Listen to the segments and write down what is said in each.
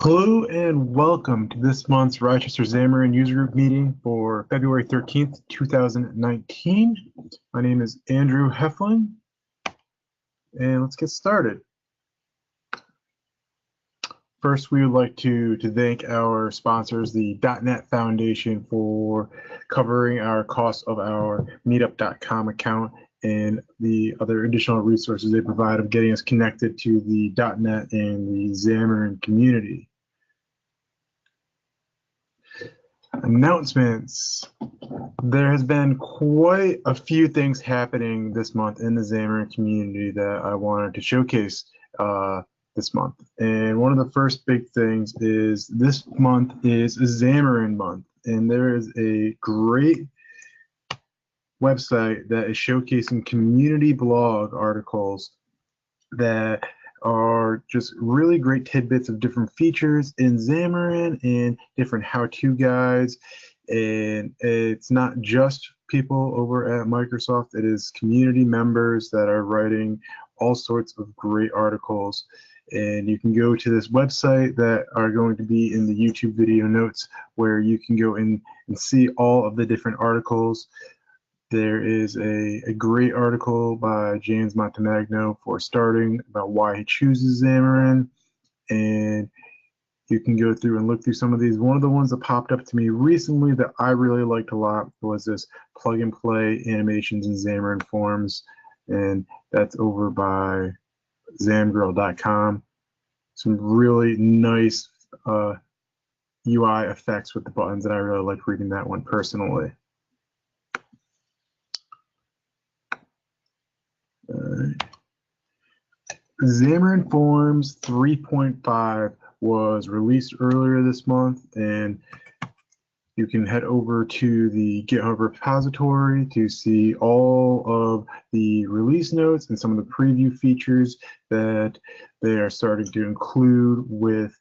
Hello and welcome to this month's Rochester Xamarin User Group meeting for February 13th, 2019. My name is Andrew Heffling, and let's get started. First, we would like to thank our sponsors, the .NET Foundation, for covering our cost of our meetup.com account and the other additional resources they provide of getting us connected to the .NET and the Xamarin community. Announcements. There has been quite a few things happening this month in the Xamarin community that I wanted to showcase this month. And one of the first big things is this month is Xamarin month. And there is a great website that is showcasing community blog articles that are just really great tidbits of different features in Xamarin and different how-to guides. And it's not just people over at Microsoft, it is community members that are writing all sorts of great articles. And you can go to this website that are going to be in the YouTube video notes, where you can go in and see all of the different articles. There is a great article by James Montemagno for starting about why he chooses Xamarin, and you can go through and look through some of these. One of the ones that popped up to me recently that I really liked a lot was this plug and play animations in Xamarin.Forms, and that's over by xamgirl.com. Some really nice UI effects with the buttons, and I really like reading that one personally. Xamarin.Forms 3.5 was released earlier this month, and you can head over to the GitHub repository to see all of the release notes and some of the preview features that they are starting to include with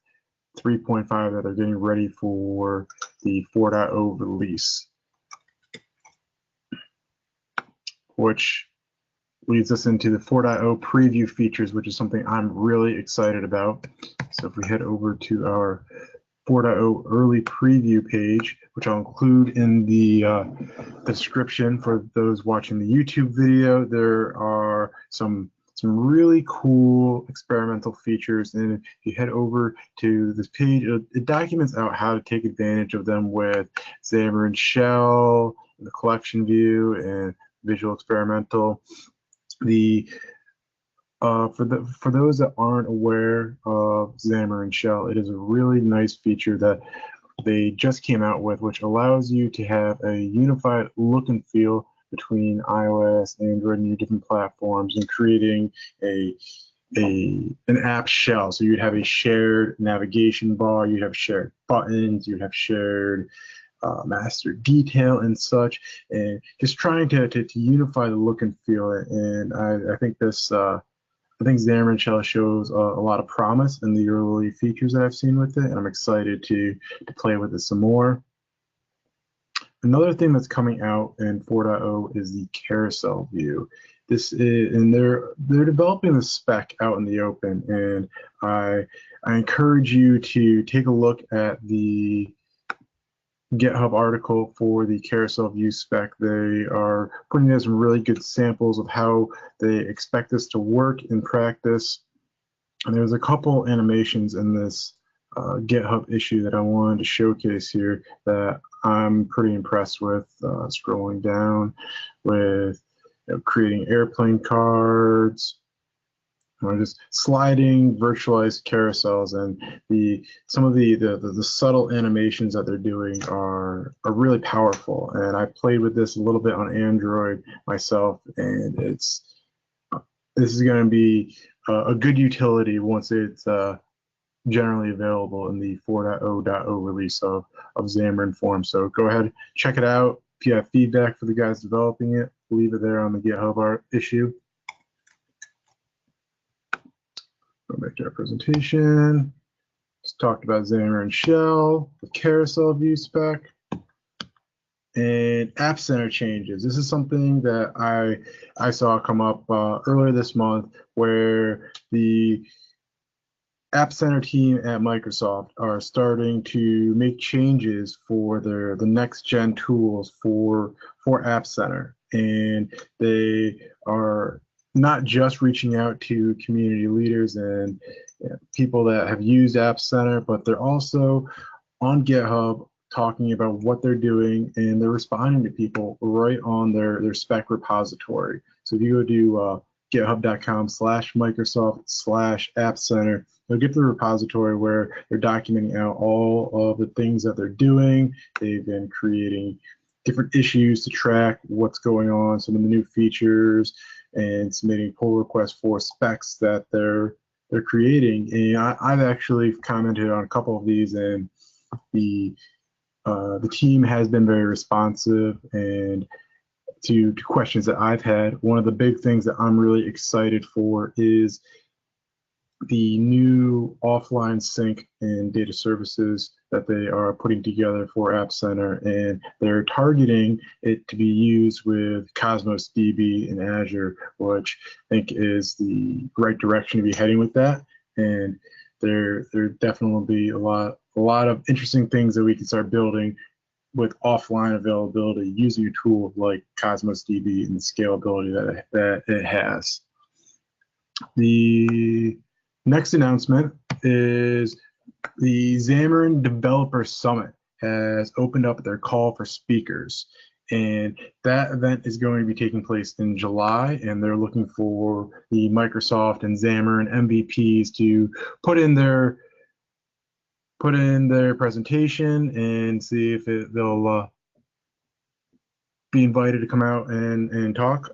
3.5 that they're getting ready for the 4.0 release, which leads us into the 4.0 preview features, which is something I'm really excited about. So if we head over to our 4.0 early preview page, which I'll include in the description for those watching the YouTube video, there are some really cool experimental features. And if you head over to this page, it documents out how to take advantage of them with Xamarin Shell, the collection view, and Visual Experimental. For those that aren't aware of Xamarin Shell, it is a really nice feature that they just came out with, which allows you to have a unified look and feel between iOS, Android, and your different platforms, and creating an app shell. So you'd have a shared navigation bar, you'd have shared buttons, you'd have shared master detail and such, and just trying to unify the look and feel. And I think this I think Xamarin Shell shows a lot of promise in the early features that I've seen with it, and I'm excited to play with it some more. Another thing that's coming out in 4.0 is the carousel view. This is, and they're developing the spec out in the open, and I encourage you to take a look at the GitHub article for the carousel view spec. They are putting in some really good samples of how they expect this to work in practice. And there's a couple animations in this GitHub issue that I wanted to showcase here that I'm pretty impressed with. Scrolling down with creating airplane cards, or just sliding virtualized carousels, and some of the subtle animations that they're doing are really powerful. And I played with this a little bit on Android myself, and this is going to be a good utility once it's generally available in the 4.0.0 release of Xamarin.Forms. So go ahead, check it out. If you have feedback for the guys developing it, leave it there on the GitHub issue. Go back to our presentation. Just talked about Xamarin Shell, the carousel view spec, and App Center changes. This is something that I saw come up earlier this month, where the App Center team at Microsoft are starting to make changes for the next gen tools for App Center, and they are not just reaching out to community leaders and people that have used App Center, but they're also on GitHub talking about what they're doing, and they're responding to people right on their spec repository. So if you go to github.com/Microsoft/App Center, they'll get to the repository where they're documenting out all of the things that they're doing. They've been creating different issues to track what's going on, some of the new features, and submitting pull requests for specs that they're creating. And I've actually commented on a couple of these, and the team has been very responsive and to questions that I've had. One of the big things that I'm really excited for is the new offline sync and data services that they are putting together for App Center, and they're targeting it to be used with Cosmos DB in Azure, which I think is the right direction to be heading with that. And there definitely will be a lot of interesting things that we can start building with offline availability using a tool like Cosmos DB and the scalability that it has. The next announcement is the Xamarin Developer Summit has opened up their call for speakers, and that event is going to be taking place in July, and they're looking for the Microsoft and Xamarin MVPs to put in their presentation and see if they'll be invited to come out and talk.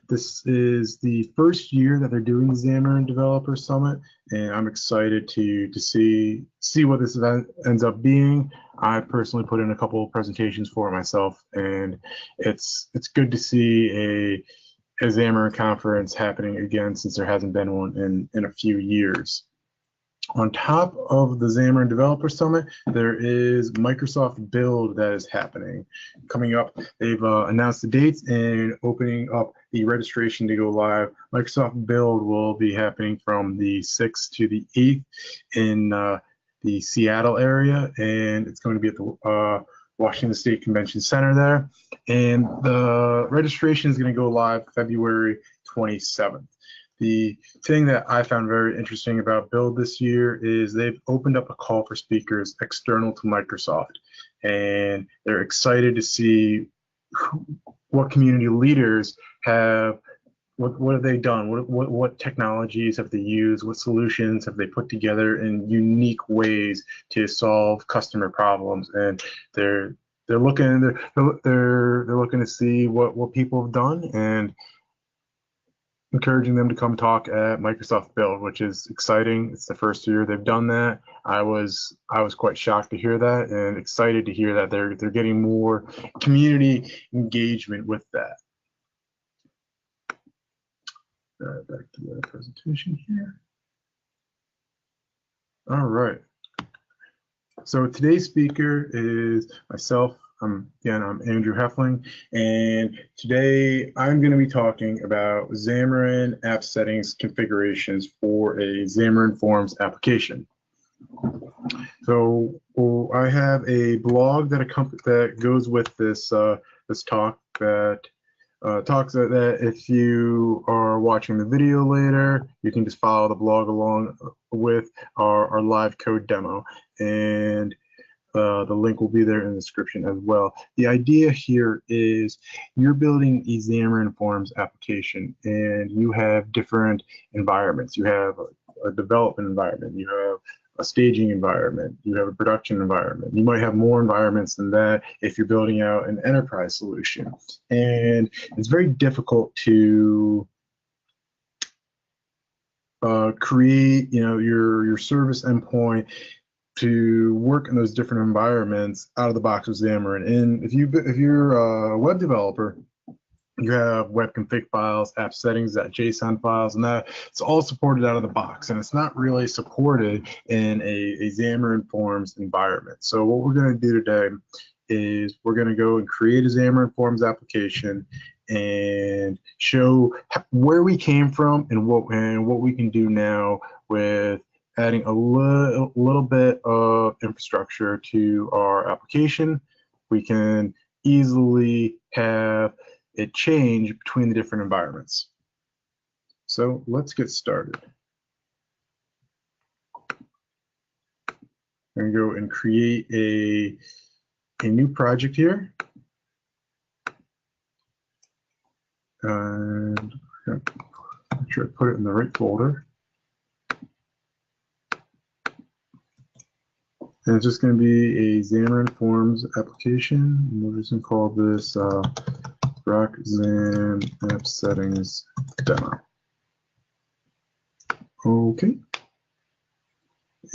This is the first year that they're doing the Xamarin Developer Summit, and I'm excited to see what this event ends up being. I personally put in a couple of presentations for it myself, and it's good to see a Xamarin conference happening again, since there hasn't been one in a few years. On top of the Xamarin Developer Summit, there is Microsoft Build that is happening. Coming up, they've announced the dates and opening up the registration to go live. Microsoft Build will be happening from the 6th to the 8th in the Seattle area, and it's going to be at the Washington State Convention Center there. And the registration is going to go live February 27th. The thing that I found very interesting about Build this year is they've opened up a call for speakers external to Microsoft, and they're excited to see what community leaders have, what have they done, what technologies have they used, what solutions have they put together in unique ways to solve customer problems, and they're looking to see what people have done, and encouraging them to come talk at Microsoft Build, which is exciting. It's the first year they've done that. I was quite shocked to hear that, and excited to hear that they're getting more community engagement with that. Back to the presentation here. All right. So today's speaker is myself. I'm Andrew Heffling, and today I'm going to be talking about Xamarin app settings configurations for a Xamarin.Forms application. So I have a blog that goes with this talk that talks that if you are watching the video later, you can just follow the blog along with our live code demo, and the link will be there in the description as well. The idea here is you're building a Xamarin.Forms application, and you have different environments. You have a development environment, you have a staging environment, you have a production environment. You might have more environments than that if you're building out an enterprise solution. And it's very difficult to create, your service endpoint to work in those different environments out of the box with Xamarin. And if you're a web developer, you have web config files, app settings, .json files, and it's all supported out of the box, and it's not really supported in a Xamarin.Forms environment. So what we're going to do today is we're going to go and create a Xamarin.Forms application and show where we came from and what we can do now with adding a little bit of infrastructure to our application, we can easily have it change between the different environments. So let's get started. I'm going to go and create a new project here. And make sure I put it in the right folder. And it's just going to be a Xamarin.Forms application. And we're just going to call this Rock.Xam App Settings Demo. Okay.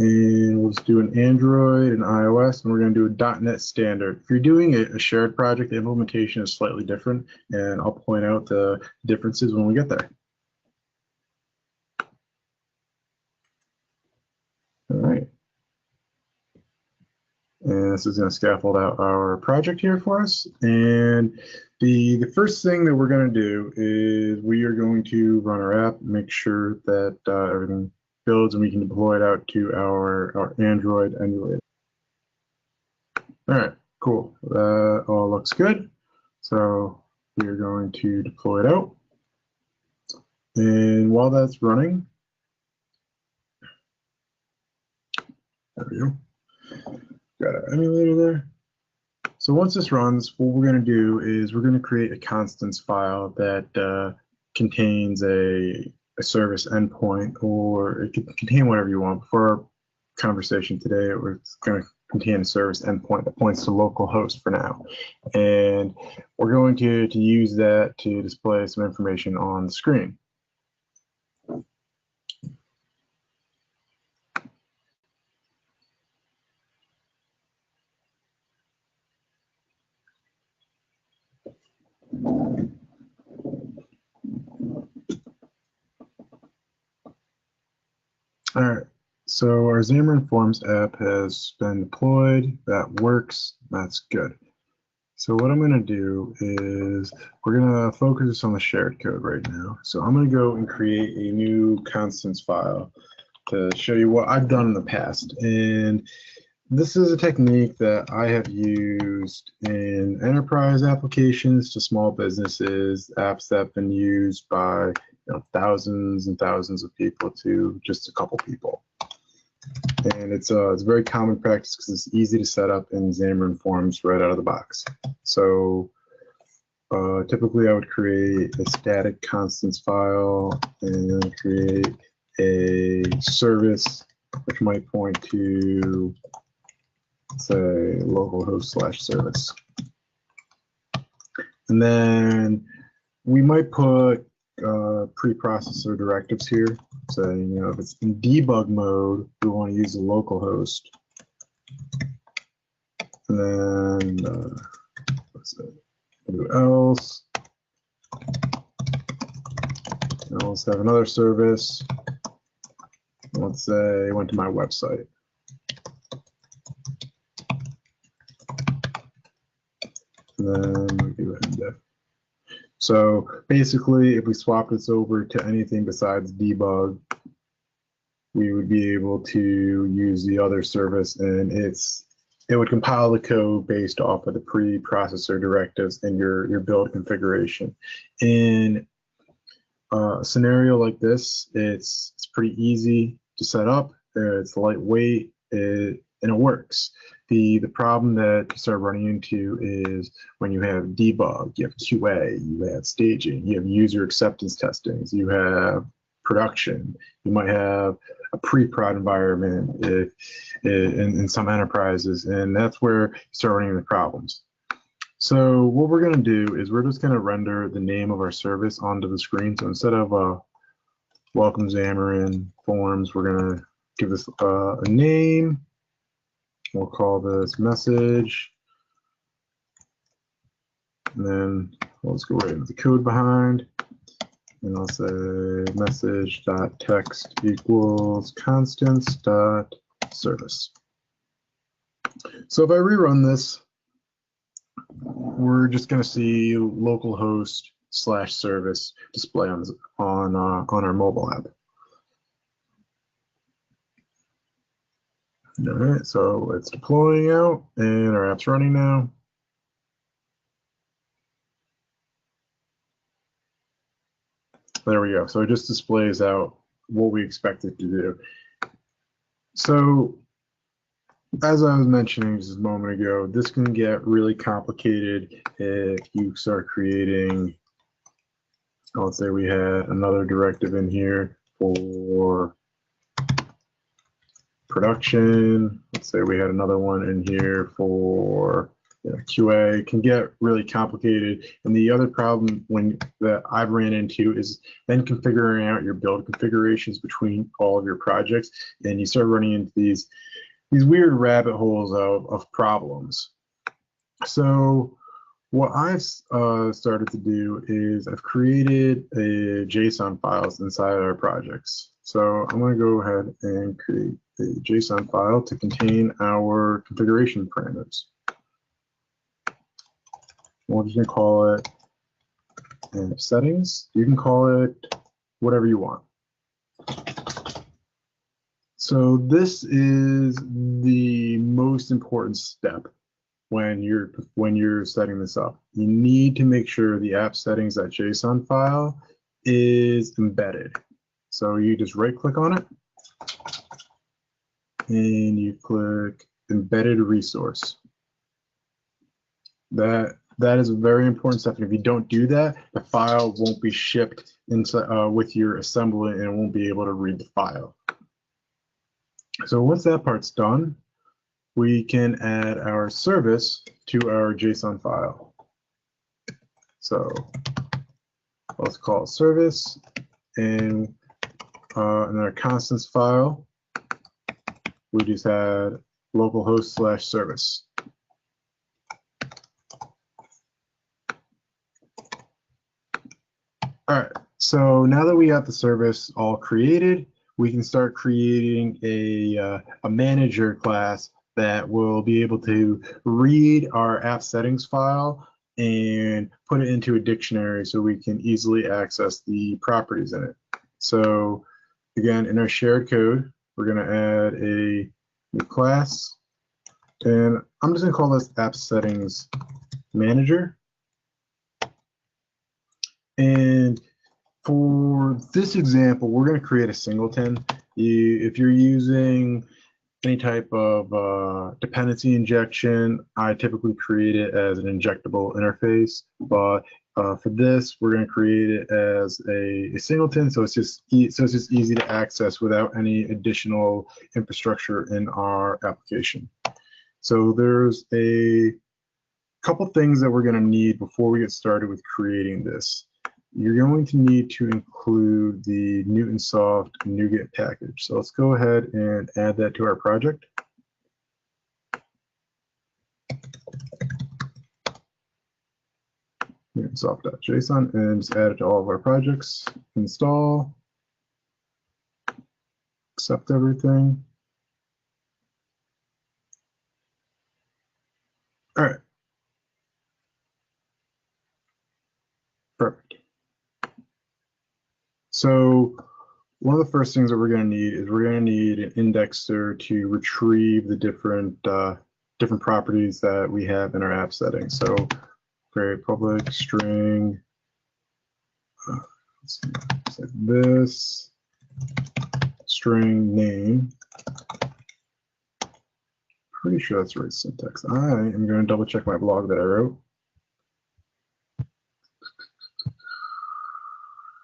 And we'll just do an Android and iOS, and we're going to do a .NET Standard. If you're doing a shared project, the implementation is slightly different, and I'll point out the differences when we get there. All right. And this is going to scaffold out our project here for us. And the first thing that we're going to do is we are going to run our app, make sure that everything builds and we can deploy it out to our Android emulator. All right, cool. That all looks good. So we are going to deploy it out. And while that's running, there we go. Got our emulator there. So once this runs, what we're going to do is we're going to create a constants file that contains a service endpoint, or it can contain whatever you want. For our conversation today, it's going to contain a service endpoint that points to localhost for now. And we're going to use that to display some information on the screen. All right, so our Xamarin.Forms app has been deployed. That works. That's good. So what I'm going to do is we're going to focus on the shared code right now. So I'm going to go and create a new constants file to show you what I've done in the past. And this is a technique that I have used in enterprise applications to small businesses, apps that have been used by thousands and thousands of people to just a couple people. And it's a very common practice because it's easy to set up in Xamarin.Forms right out of the box. So typically I would create a static constants file and then create a service which might point to, say, localhost/service. And then we might put preprocessor directives here. So, if it's in debug mode, we want to use the localhost. And then, let's do else. And let's have another service. Let's say I went to my website. And then we do indef. So basically, if we swap this over to anything besides debug, we would be able to use the other service, and it would compile the code based off of the preprocessor directives in your build configuration. In a scenario like this, it's pretty easy to set up. It's lightweight, and it works. The problem that you start running into is when you have debug, you have QA, you have staging, you have user acceptance testings, you have production, you might have a pre-prod environment in some enterprises, and that's where you start running into problems. So what we're going to do is we're just going to render the name of our service onto the screen. So instead of welcome Xamarin.Forms, we're going to give this a name. We'll call this message, and then let's go right into the code behind, and I'll say message.text equals constants.service. So if I rerun this, we're just going to see localhost/service display on our mobile app. All right, so it's deploying out and our app's running now. There we go. So it just displays out what we expect it to do. So as I was mentioning just a moment ago, this can get really complicated if you start creating, let's say we had another directive in here for production. Let's say we had another one in here for QA. It can get really complicated. And the other problem that I've ran into is then configuring out your build configurations between all of your projects, and you start running into these weird rabbit holes of problems. So what I've started to do is I've created a JSON files inside our projects. So I'm going to go ahead and create a JSON file to contain our configuration parameters. We're just going to call it settings. You can call it whatever you want. So this is the most important step when you're setting this up. You need to make sure the app settings.json file is embedded. So you just right click on it and you click embedded resource. That is a very important step. And if you don't do that, the file won't be shipped with your assembly and it won't be able to read the file. So once that part's done, we can add our service to our JSON file. So let's call it service, and in our constants file, we just add localhost/service. All right, so now that we got the service all created, we can start creating a manager class that will be able to read our app settings file and put it into a dictionary so we can easily access the properties in it. So again, in our shared code, we're going to add a new class, and I'm just going to call this app settings manager. And for this example, we're going to create a singleton. If you're using any type of dependency injection, I typically create it as an injectable interface. But for this, we're going to create it as a singleton, so it's just easy to access without any additional infrastructure in our application. So there's a couple things that we're going to need before we get started with creating this. You're going to need to include the Newtonsoft NuGet package. So let's go ahead and add that to our project. Newtonsoft.json, and just add it to all of our projects. Install. Accept everything. All right. Perfect. So one of the first things that we're going to need is we're going to need an indexer to retrieve the different properties that we have in our app settings. So create public string, let's see, like this, string name. Pretty sure that's the right syntax. I am going to double check my blog that I wrote.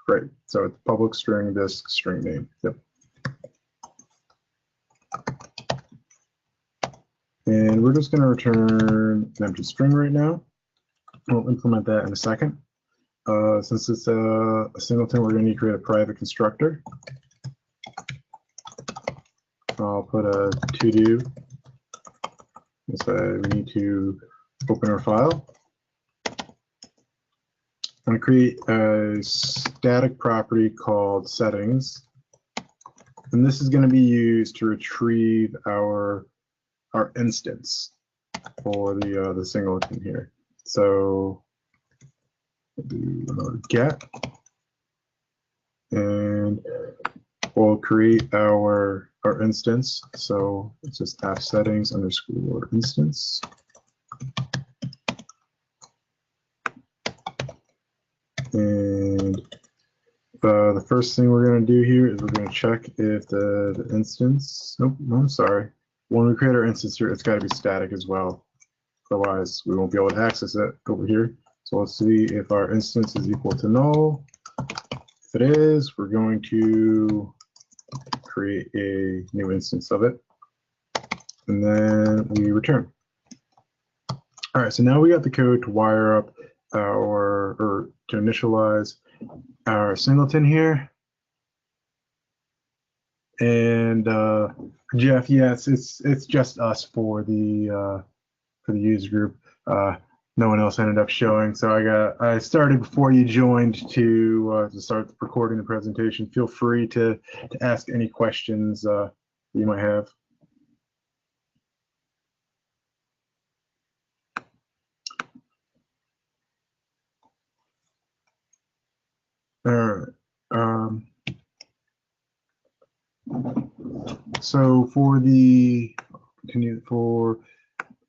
Great. So it's public string this string name. Yep. And we're just going to return an empty string right now. We'll implement that in a second. Since it's a singleton, we're going to need to create a private constructor. I'll put a to do. So we need to open our file. I'm going to create a static property called settings, and this is going to be used to retrieve our instance for the singleton here. So we'll do another get, and we'll create our instance. So it's just app settings underscore instance. And the first thing we're going to do here is we're going to check if the instance, nope, I'm sorry. When we create our instance here, it's got to be static as well. Otherwise, we won't be able to access it over here. So let's see if our instance is equal to null. If it is, we're going to create a new instance of it. And then we return. All right, so now we got the code to wire up or to initialize our singleton here. And Jeff, yes, it's just us for the user group. No one else ended up showing, so I started before you joined to start recording the presentation. Feel free to ask any questions you might have. All right. So for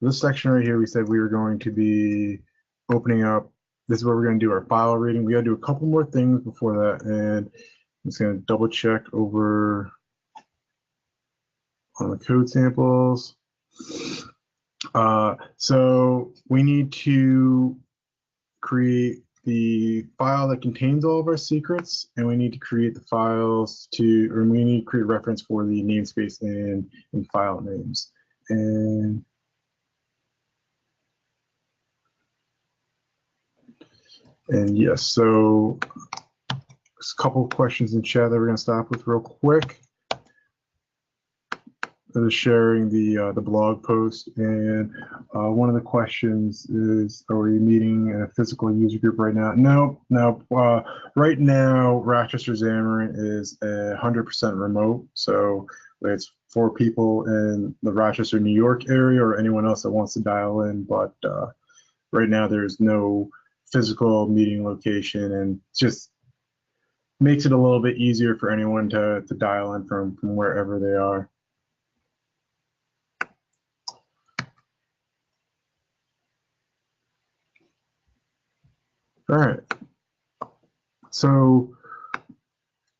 this section right here, we said we were going to be opening up. This is where we're going to do our file reading. We got to do a couple more things before that, and I'm just going to double check over on the code samples. So we need to create the file that contains all of our secrets, and we need to create the files we need to create reference for the namespace and file names. And yes, so there's a couple of questions in chat that we're going to stop with real quick. They're sharing the blog post, and one of the questions is, are we meeting in a physical user group right now? No. Right now, Rochester Xamarin is 100% remote, so it's for people in the Rochester, New York area, or anyone else that wants to dial in. But right now, there's no physical meeting location, and just makes it a little bit easier for anyone to dial in from wherever they are. All right, so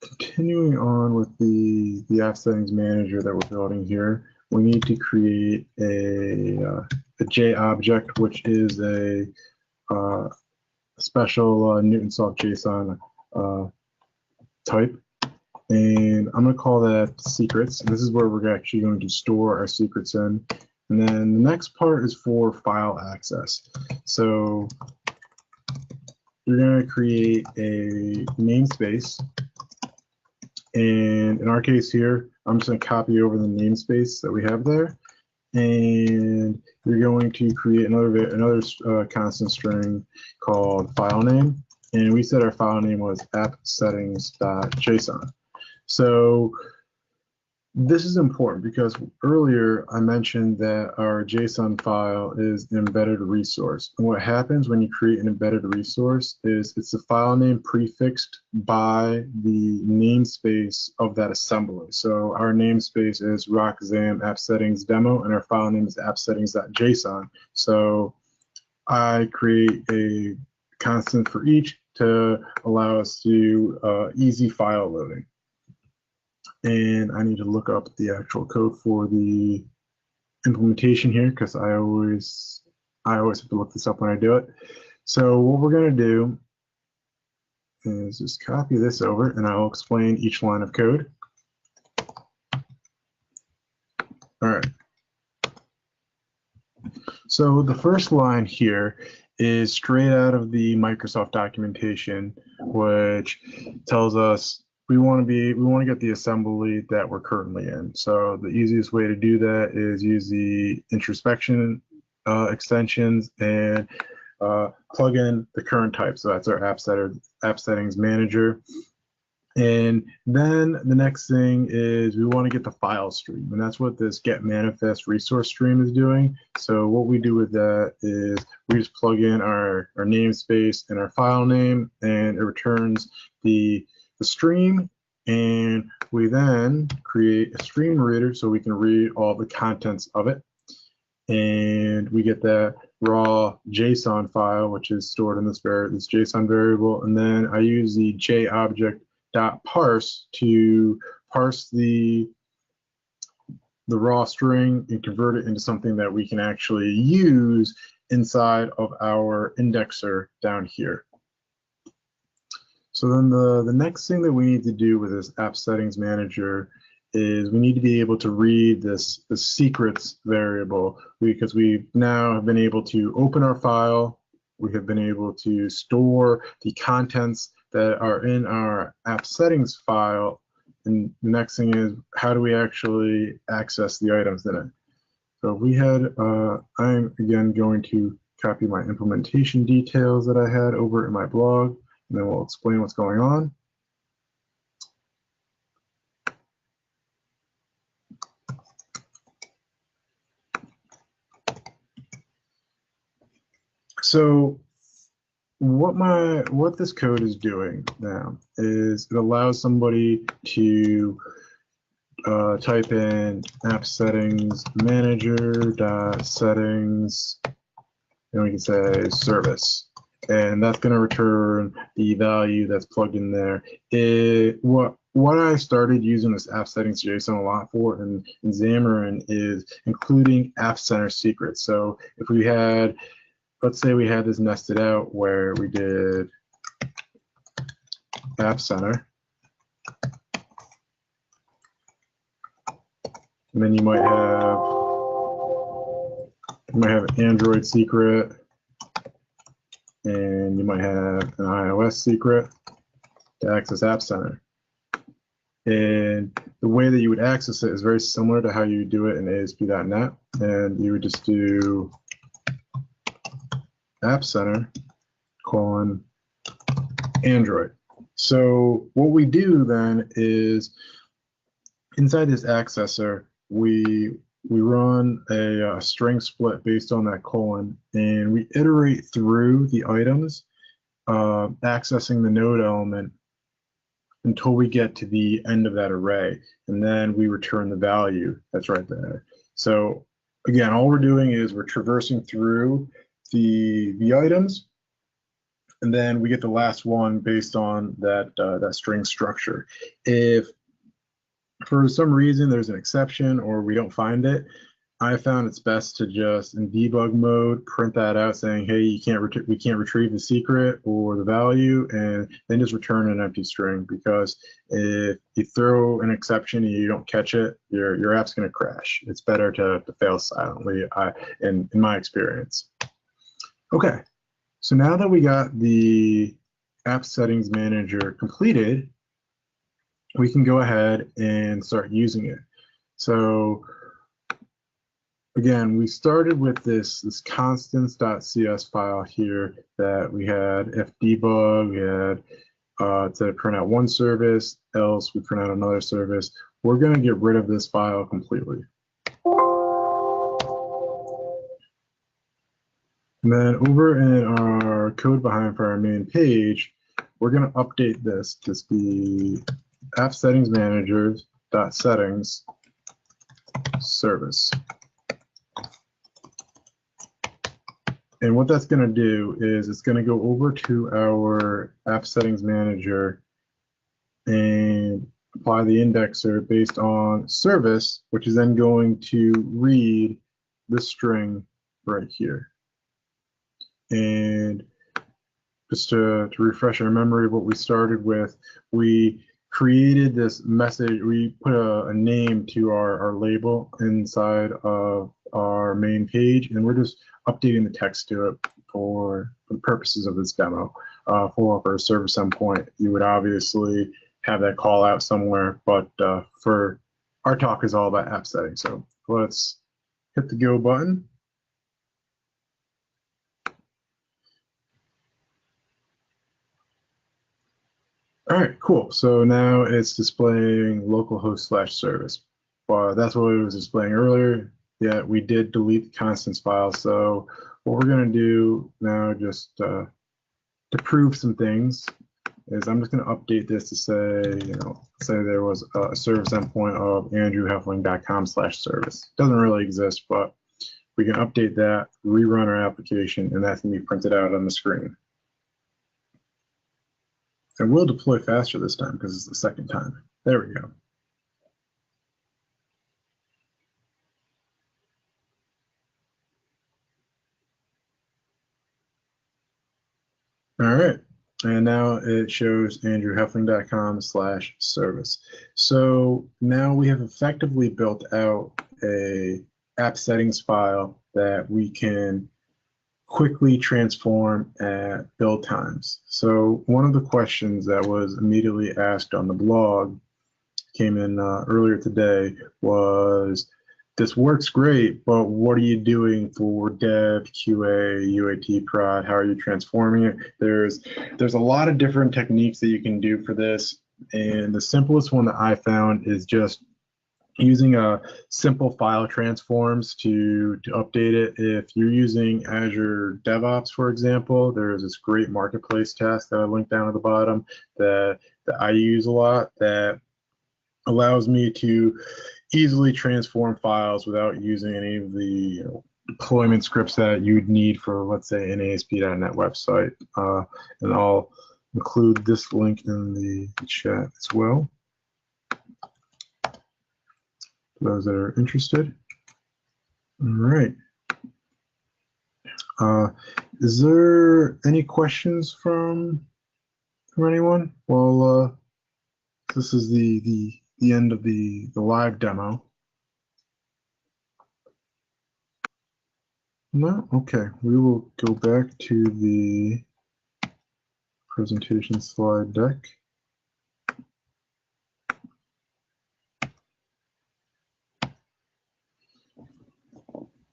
continuing on with the app settings manager that we're building here, we need to create a J object, which is a special Newtonsoft JSON type, and I'm going to call that secrets. This is where we're actually going to store our secrets in, and then the next part is for file access. So you're going to create a namespace, and in our case here, I'm just going to copy over the namespace that we have there, and you're going to create another constant string called file name, and we said our file name was appsettings.json. So this is important because earlier I mentioned that our JSON file is an embedded resource. And what happens when you create an embedded resource is it's a file name prefixed by the namespace of that assembly. So our namespace is rockxam appsettingsdemo, and our file name is appsettings.json. So I create a constant for each to allow us to easy file loading. And I need to look up the actual code for the implementation here because I always have to look this up when I do it. So what we're going to do is just copy this over, and I'll explain each line of code. All right. So the first line here is straight out of the Microsoft documentation, which tells us we want to get the assembly that we're currently in. So the easiest way to do that is use the introspection extensions and plug in the current type. So that's our app settings manager. And then the next thing is we want to get the file stream, and that's what this get manifest resource stream is doing. So what we do with that is we just plug in our namespace and our file name, and it returns the stream And we then create a stream reader so we can read all the contents of it. And we get that raw JSON file, which is stored in this JSON variable. And then I use the JObject.parse to parse the raw string and convert it into something that we can actually use inside of our indexer down here. So then the next thing that we need to do with this app settings manager is we need to be able to read the secrets variable, because we now have been able to open our file. We have been able to store the contents that are in our app settings file. And the next thing is, how do we actually access the items in it? So we had, I'm again going to copy my implementation details that I had over in my blog, and then we'll explain what's going on. So what this code is doing now is it allows somebody to type in app settings manager settings, and we can say service, and that's going to return the value that's plugged in there. What I started using this app settings JSON a lot for in Xamarin is including app center secrets. So if we had, let's say we had this nested out where we did app center, and then you might have Android secret, and you might have an iOS secret to access App Center. And the way that you would access it is very similar to how you do it in ASP.NET, and you would just do App Center : Android. So what we do then is inside this accessor, we run a string split based on that colon, and we iterate through the items, accessing the node element until we get to the end of that array, and then we return the value that's right there. So again, all we're doing is we're traversing through the items, and then we get the last one based on that string structure. If for some reason there's an exception or we don't find it, I found it's best to just in debug mode print that out saying, hey, we can't retrieve the secret or the value, and then just return an empty string, because if you throw an exception and you don't catch it, your app's going to crash. It's better to fail silently, in my experience. Okay, so now that we got the app settings manager completed, we can go ahead and start using it. So again, we started with this constants.cs file here that we had fdebug, we had to print out one service, else we print out another service. We're going to get rid of this file completely. And then over in our code behind for our main page, we're going to update this to be app settings managers.settings service. And what that's going to do is it's going to go over to our app settings manager and apply the indexer based on service, which is then going to read this string right here. And just to refresh our memory of what we started with, we created this message, we put a name to our label inside of our main page, and we're just updating the text to it for the purposes of this demo. For a service endpoint, you would obviously have that call out somewhere, but for our talk is all about app settings. So let's hit the go button. All right, cool. So now it's displaying localhost/service. That's what it was displaying earlier. Yeah, we did delete the constants file. So what we're going to do now, just to prove some things, is I'm just going to update this to say, say there was a service endpoint of andrewheffling.com/service. Doesn't really exist, but we can update that, rerun our application, and that's going to be printed out on the screen. And we'll deploy faster this time because it's the second time. There we go. All right. And now it shows andrewheffling.com/service. So now we have effectively built out a app settings file that we can quickly transform at build times. So one of the questions that was immediately asked on the blog came in earlier today was, this works great, but what are you doing for dev, QA, UAT, prod? How are you transforming it? There's a lot of different techniques that you can do for this, and the simplest one that I found is just using a simple file transforms to update it. If you're using Azure DevOps, for example, there's this great marketplace task that I linked down at the bottom that I use a lot that allows me to easily transform files without using any of the deployment scripts that you'd need for, let's say, an ASP.NET website. And I'll include this link in the chat as well, for those that are interested. All right. Is there any questions from anyone? Well, this is the end of the live demo. No? Okay. We will go back to the presentation slide deck.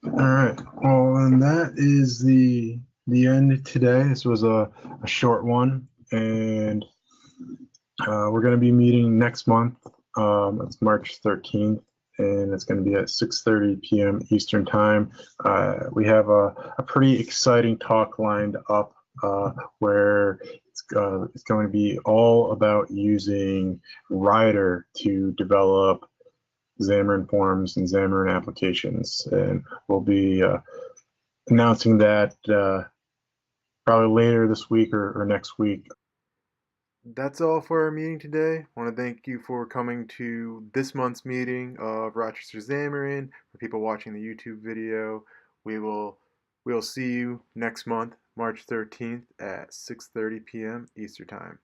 All right. Well, and that is the end today. This was a short one, and we're going to be meeting next month. It's March 13th, and it's going to be at 6:30 p.m. Eastern Time. We have a pretty exciting talk lined up where it's going to be all about using Rider to develop Xamarin.Forms and Xamarin applications, and we'll be announcing that probably later this week or next week. That's all for our meeting today. I want to thank you for coming to this month's meeting of Rochester Xamarin. For people watching the YouTube video, we'll see you next month, March 13th at 6:30 p.m. Eastern Time.